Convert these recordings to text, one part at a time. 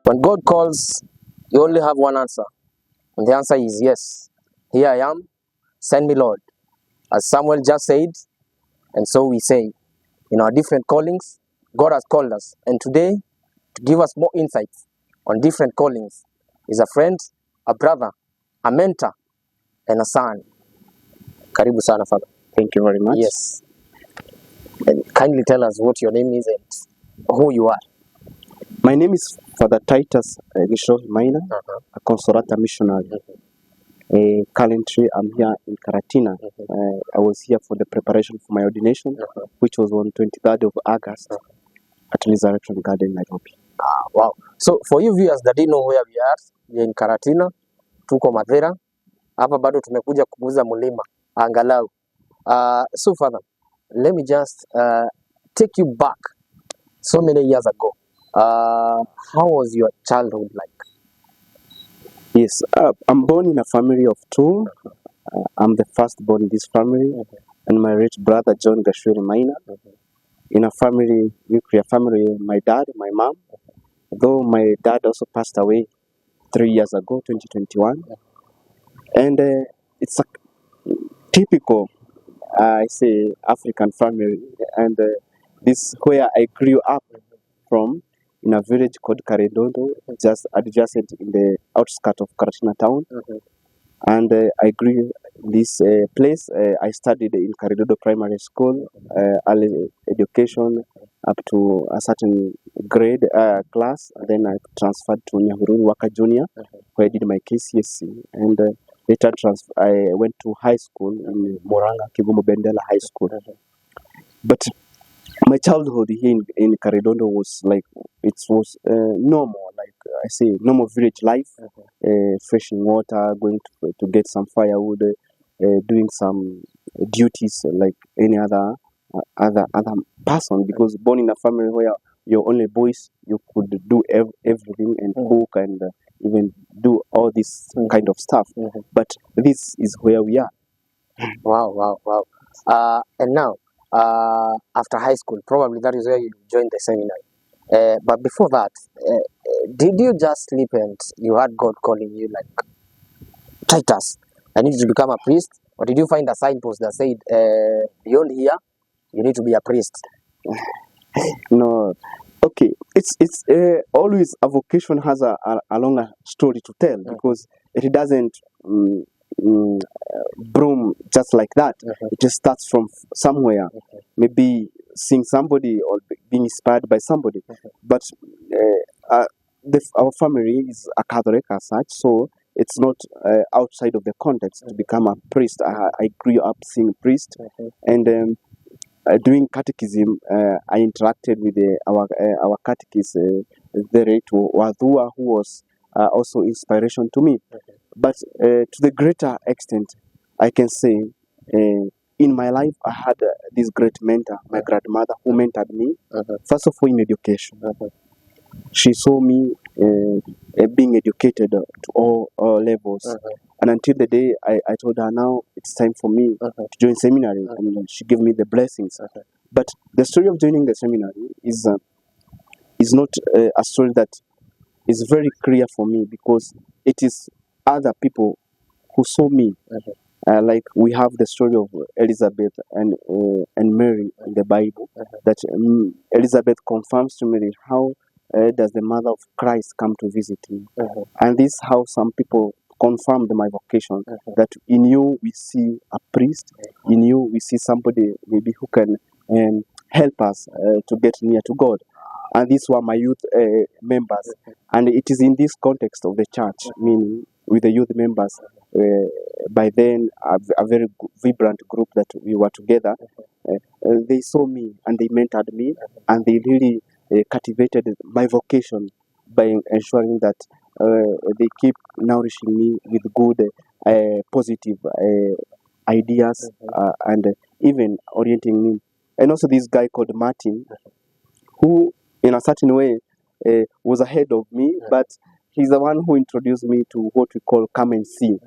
When God calls, you only have one answer. And the answer is yes. Here I am. Send me, Lord. As Samuel just said, and so we say, in our different callings, God has called us. And today, to give us more insights on different callings, is a friend, a brother, a mentor, and a son. Karibu sana, Father. Thank you very much. Yes. And kindly tell us what your name is and who you are. My name is Father Titus Minor, a Consolata missionary. Currently, I'm here in Karatina. I was here for the preparation for my ordination, which was on 23rd of August at Resurrection Garden, Nairobi. Wow. So, for you viewers that didn't know where we are, we are in Karatina, tuko Mathera. Hapa bado tumekuja kuguza mulima angalau. So, Father, let me just take you back so many years ago. How was your childhood like? Yes, I'm born in a family of two. I'm the firstborn in this family, and my rich brother John Gashwiri Minor. In a family, nuclear family, my dad, my mom. Though my dad also passed away 3 years ago, 2021, and it's a typical, I say, African family, and this is where I grew up from, in a village called Karidondo, just adjacent in the outskirts of Karatina town. And I grew in this place. I studied in Karidondo Primary School, early education up to a certain grade class. And then I transferred to Nyahururu Waka Junior, where I did my KCSE. And later I went to high school in Moranga, Kivumu Bendela High School. But my childhood here in Karidondo was like, it was normal, like I say, normal village life, fetching water, going to get some firewood, doing some duties like any other person, because born in a family where you're only boys, you could do everything and cook and even do all this kind of stuff. But this is where we are. Wow. And now, after high school, probably that is where you joined the seminary. But before that, did you just sleep and you had God calling you like, Titus, I need to become a priest? Or did you find a signpost that said, beyond here, you need to be a priest? No. Okay, it's always a vocation has a longer story to tell, because it doesn't bloom just like that. It just starts from somewhere, maybe seeing somebody or being inspired by somebody. But our family is a Catholic as such, so it's not outside of the context to become a priest. I grew up seeing priest, and doing catechism, I interacted with our catechist, the Rate Wadhua, who was also inspiration to me. But to the greater extent, I can say, in my life, I had this great mentor, my grandmother, who mentored me, first of all in education. She saw me being educated to all levels. And until the day I told her, now it's time for me to join seminary, and she gave me the blessings. But the story of joining the seminary is not a story that is very clear for me, because it is other people who saw me. Like we have the story of Elizabeth and Mary in the Bible, that Elizabeth confirms to Mary, how does the mother of Christ come to visit me? And this is how some people confirmed my vocation, that in you we see a priest, in you we see somebody maybe who can help us to get near to God. And these were my youth members. And it is in this context of the church, meaning with the youth members, by then a very vibrant group that we were together, they saw me and they mentored me, and they really captivated my vocation by ensuring that they keep nourishing me with good, positive ideas, and even orienting me. And also this guy called Martin, who in a certain way was ahead of me, but he's the one who introduced me to what we call come and see.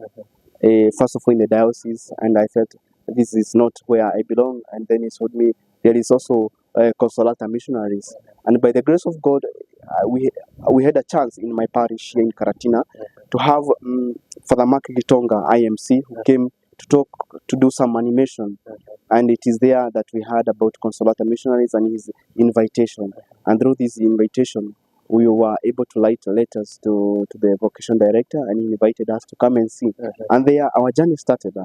First of all in the diocese, and I felt this is not where I belong. And then he told me there is also Consolata missionaries, and by the grace of God, we had a chance in my parish here in Karatina to have Father Mark Gitonga, IMC, who came to do some animation. And it is there that we heard about Consolata missionaries and his invitation. And through this invitation, we were able to write letters to the vocation director, and he invited us to come and see. And there, our journey started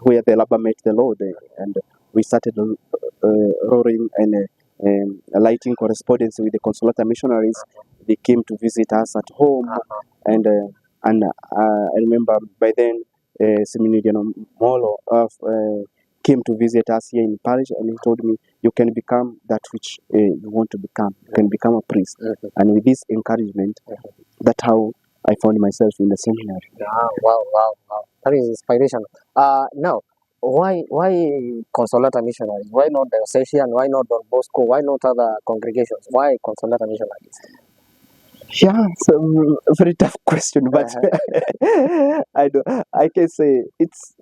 where the Laba met the Lord, and we started roaring and lighting correspondence with the Consolata missionaries. They came to visit us at home, and I remember by then Seminarian Molo came to visit us here in parish, and he told me, you can become that which you want to become. You can become a priest. And with this encouragement, that's how I found myself in the seminary. Wow. That is inspirational. Now, why Consolata missionaries? Why not Diocesan? Why not Don Bosco? Why not other congregations? Why Consolata missionaries? Yeah, it's a very tough question, but I can say it's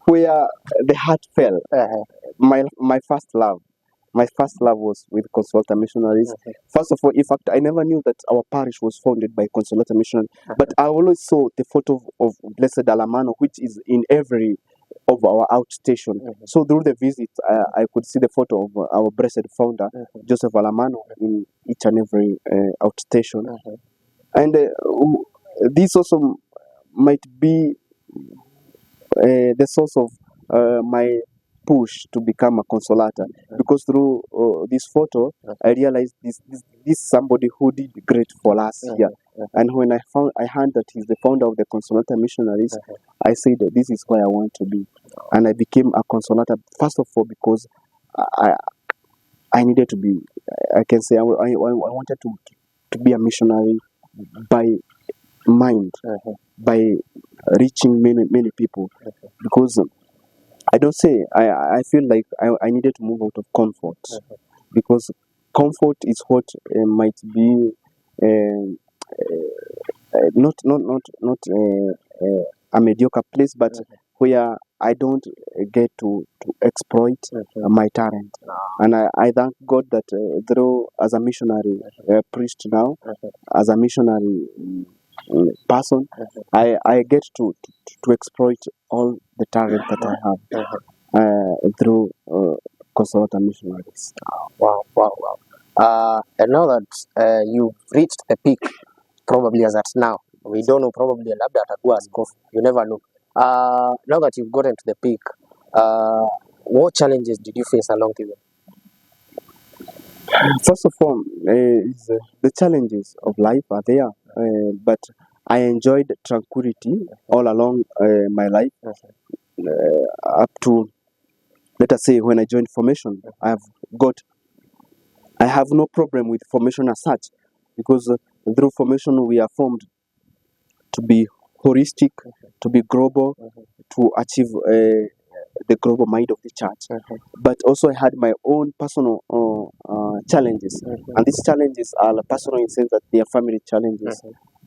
where the heart fell. My first love was with Consolata missionaries. First of all, in fact, I never knew that our parish was founded by Consolata missionaries, but I always saw the photo of Blessed Alamano, which is in every of our outstation. So through the visit, I could see the photo of our blessed founder, Joseph Alamano, in each and every outstation. And this also might be the source of my push to become a Consolata, because through this photo, I realized this somebody who did great for us here. And when I heard that he's the founder of the Consolata missionaries, I said that this is where I want to be. And I became a Consolata, first of all, because I needed to be, I can say, I wanted to be a missionary by mind, by reaching many people, because I don't say, I feel like I needed to move out of comfort, because comfort is what might be not a mediocre place, but where I don't get to exploit my talent. And I thank God that through, as a missionary priest now, as a missionary person, I get to exploit all the talent that I have through Consolata missionaries. Wow. And now that you've reached the peak, probably as at now, we don't know, probably labda atakuwa askofu, you never know. Now that you've gotten to the peak, what challenges did you face along the way? First of all, the challenges of life are there, but I enjoyed tranquility all along my life, up to, let us say, when I joined formation. I have no problem with formation as such, because through formation we are formed to be holistic, to be global, to achieve the global mind of the church. But also I had my own personal challenges, and these challenges are personal in the sense that they are family challenges.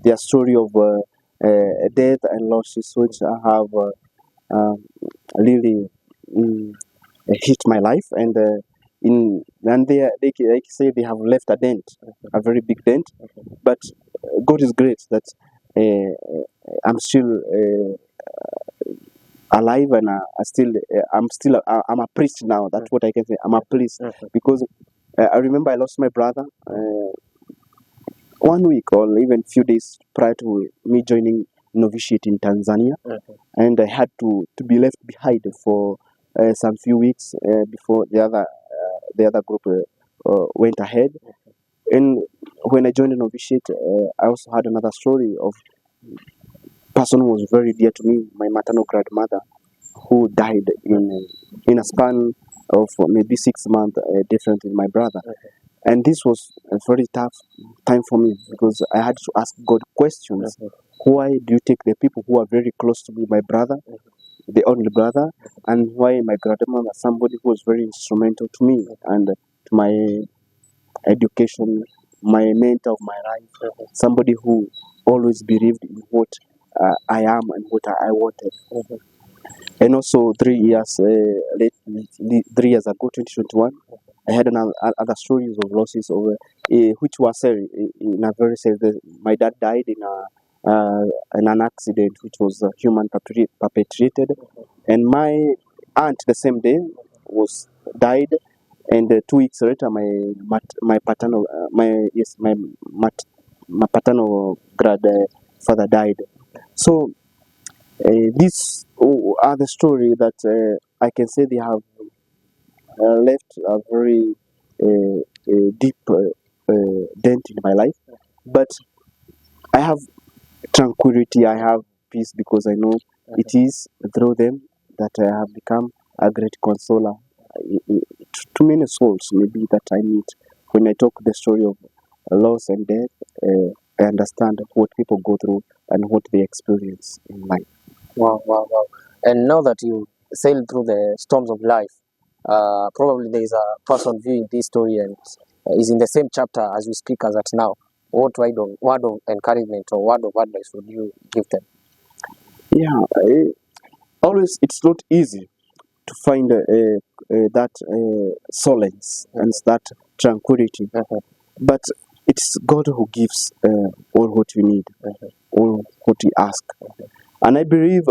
They are story of death and losses, which I have really hit my life, and they like say they have left a dent, a very big dent. But God is great that I'm still alive, and I'm a priest now. That's what I can say. I'm a priest, because I remember I lost my brother 1 week or even few days prior to me joining novitiate in Tanzania, and I had to be left behind for some few weeks before the other group went ahead. And when I joined the novitiate, I also had another story of person who was very dear to me, my maternal grandmother, who died in a span of maybe 6 months different with my brother. And this was a very tough time for me, because I had to ask God questions. Why do you take the people who are very close to me, my brother, the only brother, and why my grandmother, somebody who was very instrumental to me and to my education, my mentor of my life, somebody who always believed in what I am and what I wanted. And also 3 years ago, 2021, I had other stories of losses of which was in a very sad. My dad died in an accident which was human perpetrated, and my aunt the same day was died, and 2 weeks later my paternal my paternal grandfather died. So these are the story that I can say they have left a very deep dent in my life. But I have tranquility, I have peace because I know it is through them that I have become a great consoler to many souls, maybe that I meet. When I talk the story of loss and death, I understand what people go through and what they experience in life. Wow, wow, wow. And now that you sailed through the storms of life, probably there is a person viewing this story and is in the same chapter as we speak as at now. What word of encouragement or word of advice would you give them? Yeah, always it's not easy to find that solace and that tranquility, but it's God who gives all what you need, all what you ask, and I believe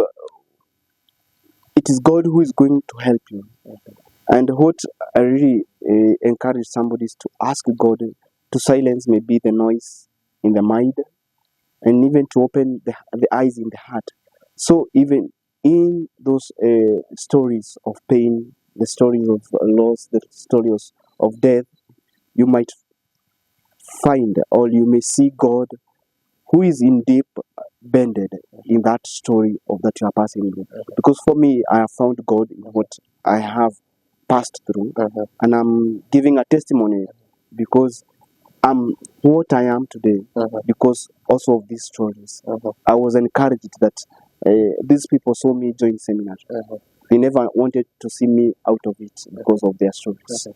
it is God who is going to help you. And what I really encourage somebody is to ask God to silence maybe the noise in the mind, and even to open the eyes in the heart. So even in those stories of pain, the stories of loss, the stories of death, you might find or you may see God who is in deep bended in that story of that you are passing through. Because for me, I have found God in what I have passed through, and I'm giving a testimony because I'm what I am today because also of these stories. I was encouraged that these people saw me join seminary. They never wanted to see me out of it because of their stories.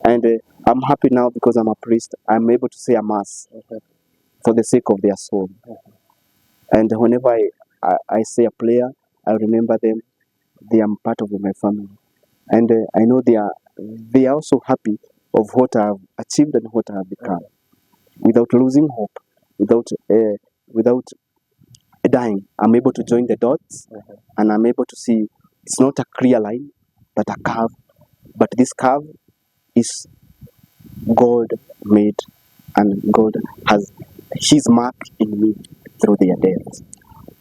And I'm happy now because I'm a priest. I'm able to say a mass for the sake of their soul. And whenever I say a prayer, I remember them. They are part of my family. And I know they are also happy of what I have achieved and what I have become. Without losing hope, without dying, I'm able to join the dots, and I'm able to see it's not a clear line, but a curve. But this curve is God made, and God has His mark in me through their death.